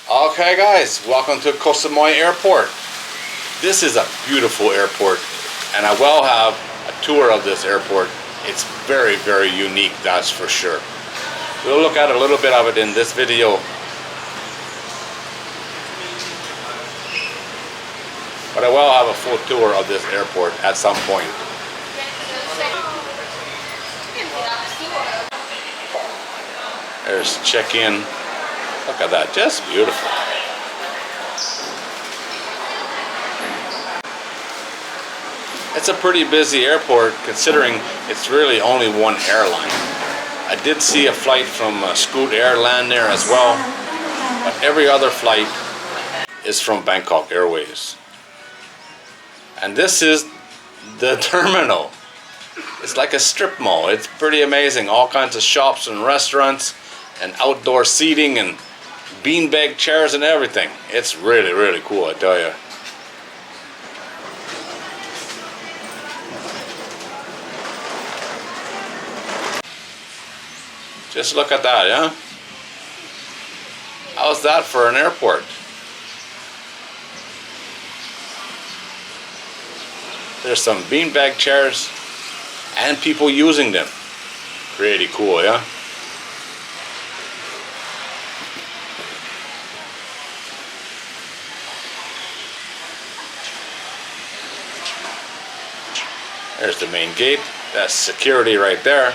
Okay guys, welcome to Samui Airport. This is a beautiful airport and I will have a tour of this airport. It's very, very unique, that's for sure. We'll look at a little bit of it in this video. But I will have a full tour of this airport at some point. There's check-in. Look at that, just beautiful. It's a pretty busy airport considering it's really only one airline. I did see a flight from Scoot Air land there as well, but every other flight is from Bangkok Airways. And this is the terminal. It's like a strip mall. It's pretty amazing. All kinds of shops and restaurants and outdoor seating and beanbag chairs and everything. It's really, really cool, I tell you. Just look at that, yeah? How's that for an airport? There's some beanbag chairs and people using them. Pretty cool, yeah? There's the main gate. That's security right there.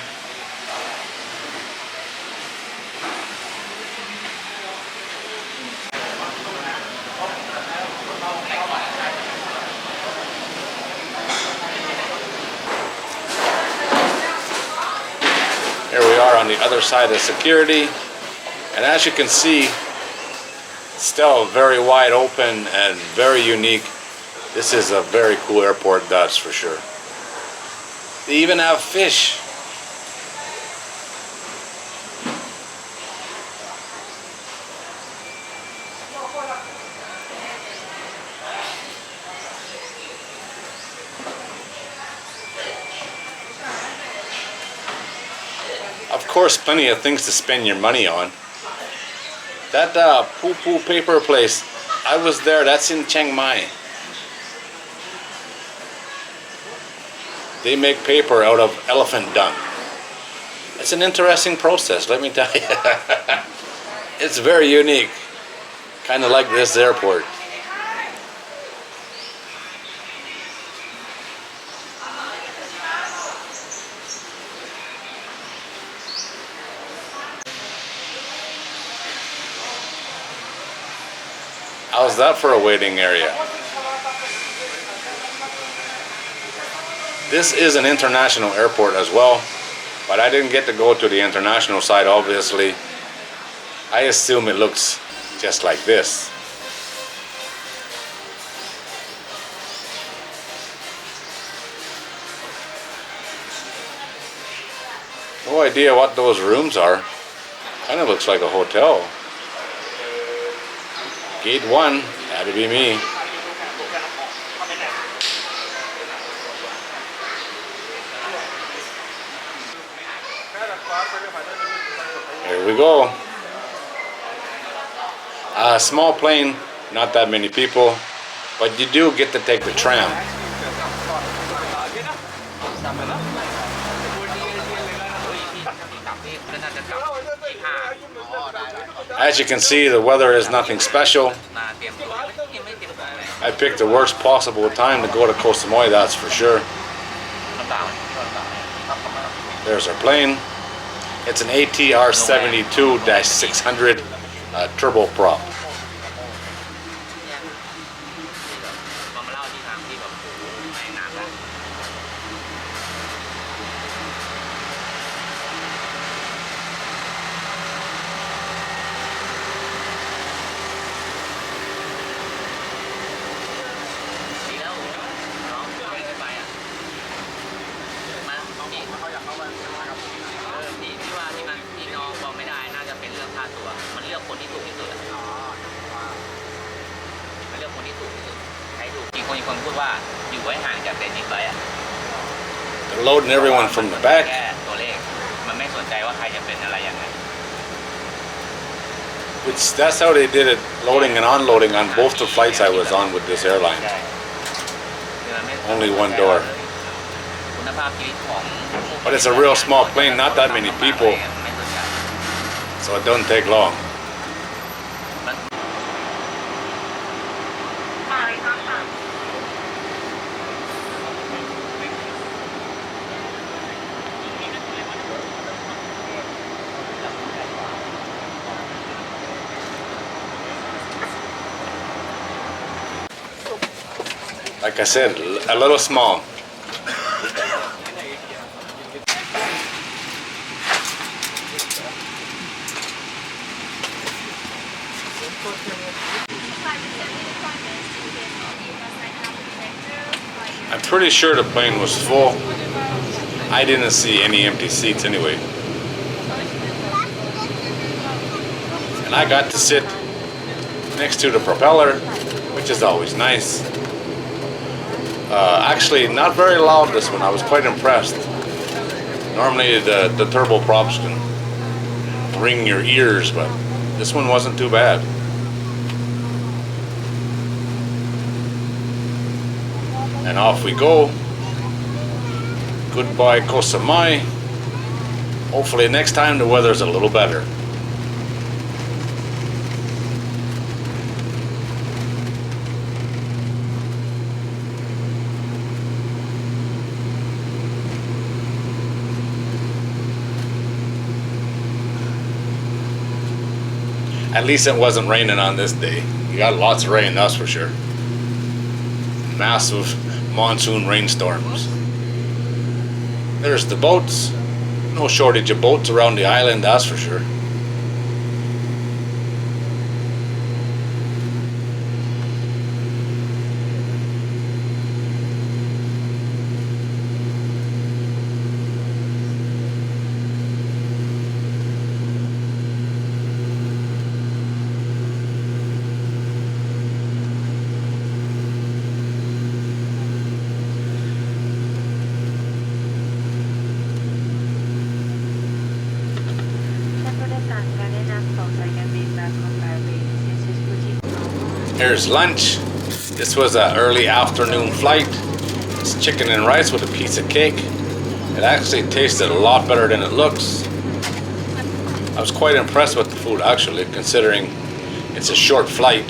Here we are on the other side of security. And as you can see, still very wide open and very unique. This is a very cool airport, that's for sure. They even have fish. Of course, plenty of things to spend your money on. That poo-poo paper place, I was there, that's in Chiang Mai. They make paper out of elephant dung. It's an interesting process, let me tell you. It's very unique. Kind of like this airport. How's that for a waiting area? This is an international airport as well, but I didn't get to go to the international side, obviously. I assume it looks just like this. No idea what those rooms are. Kind of looks like a hotel. Gate 1, had to be me. Here we go. A small plane, not that many people, but you do get to take the tram. As you can see, the weather is nothing special. I picked the worst possible time to go to Koh Samui, that's for sure. There's our plane. It's an ATR 72-600 turboprop. They're loading everyone from the back. Which that's how they did it, loading and unloading on both the flights I was on with this airline. Only one door. But it's a real small plane, not that many people, so it doesn't take long. Like I said, a little small. I'm pretty sure the plane was full. I didn't see any empty seats anyway. And I got to sit next to the propeller, which is always nice. Actually, not very loud this one. I was quite impressed. Normally the turboprops can ring your ears, but this one wasn't too bad. And off we go. Goodbye, Koh Samui. Hopefully next time the weather's a little better. At least it wasn't raining on this day. You got lots of rain, that's for sure. Massive monsoon rainstorms. There's the boats. No shortage of boats around the island, that's for sure. Here's lunch. This was an early afternoon flight. It's chicken and rice with a piece of cake. It actually tasted a lot better than it looks. I was quite impressed with the food actually, considering it's a short flight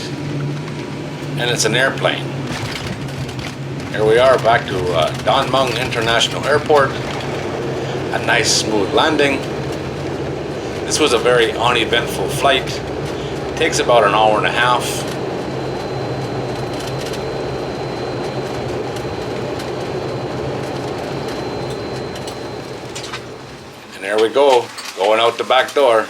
and it's an airplane. Here we are back to Mueang International Airport. A nice smooth landing. This was a very uneventful flight. It takes about an hour and a half. And there we go, going out the back door.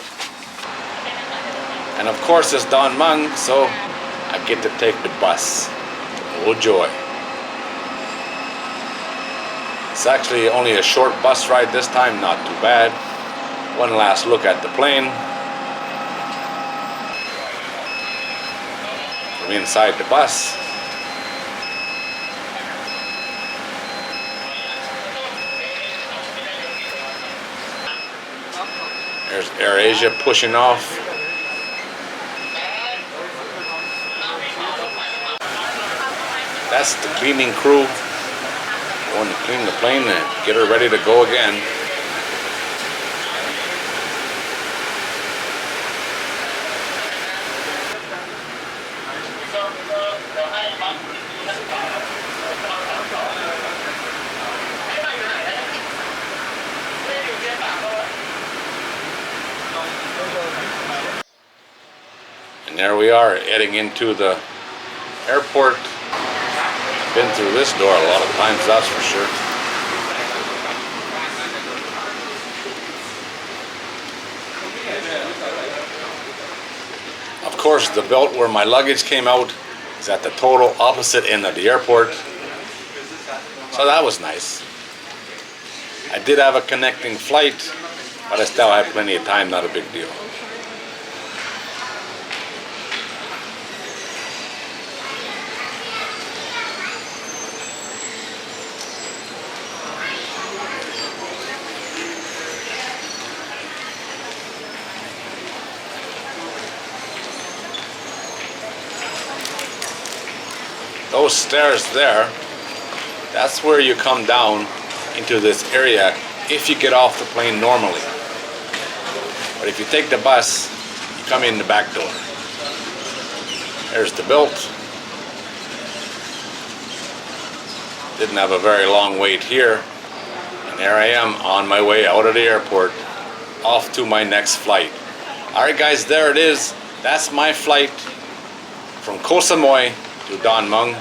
And of course it's Mueang, so I get to take the bus. Oh joy. It's actually only a short bus ride this time, not too bad. One last look at the plane from inside the bus. There's AirAsia pushing off. That's the cleaning crew going to clean the plane and get her ready to go again. And there we are, heading into the airport. I've been through this door a lot of times, that's for sure. Of course, the belt where my luggage came out is at the total opposite end of the airport. So that was nice. I did have a connecting flight, but I still had plenty of time, not a big deal. those stairs there, that's where you come down into this area if you get off the plane normally. But if you take the bus, you come in the back door. There's the Bilt. Didn't have a very long wait here. And there I am on my way out of the airport, off to my next flight. Alright guys, there it is. That's my flight from Koh Samui to Mueang.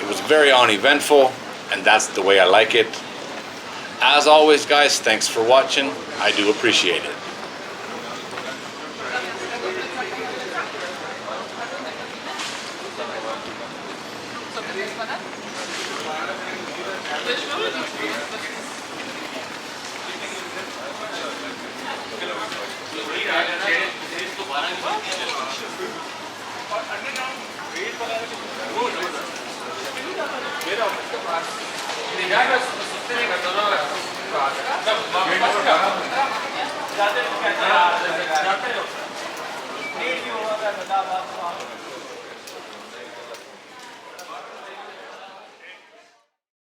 It was very uneventful, and that's the way I like it. As always guys, thanks for watching. I do appreciate it. जाते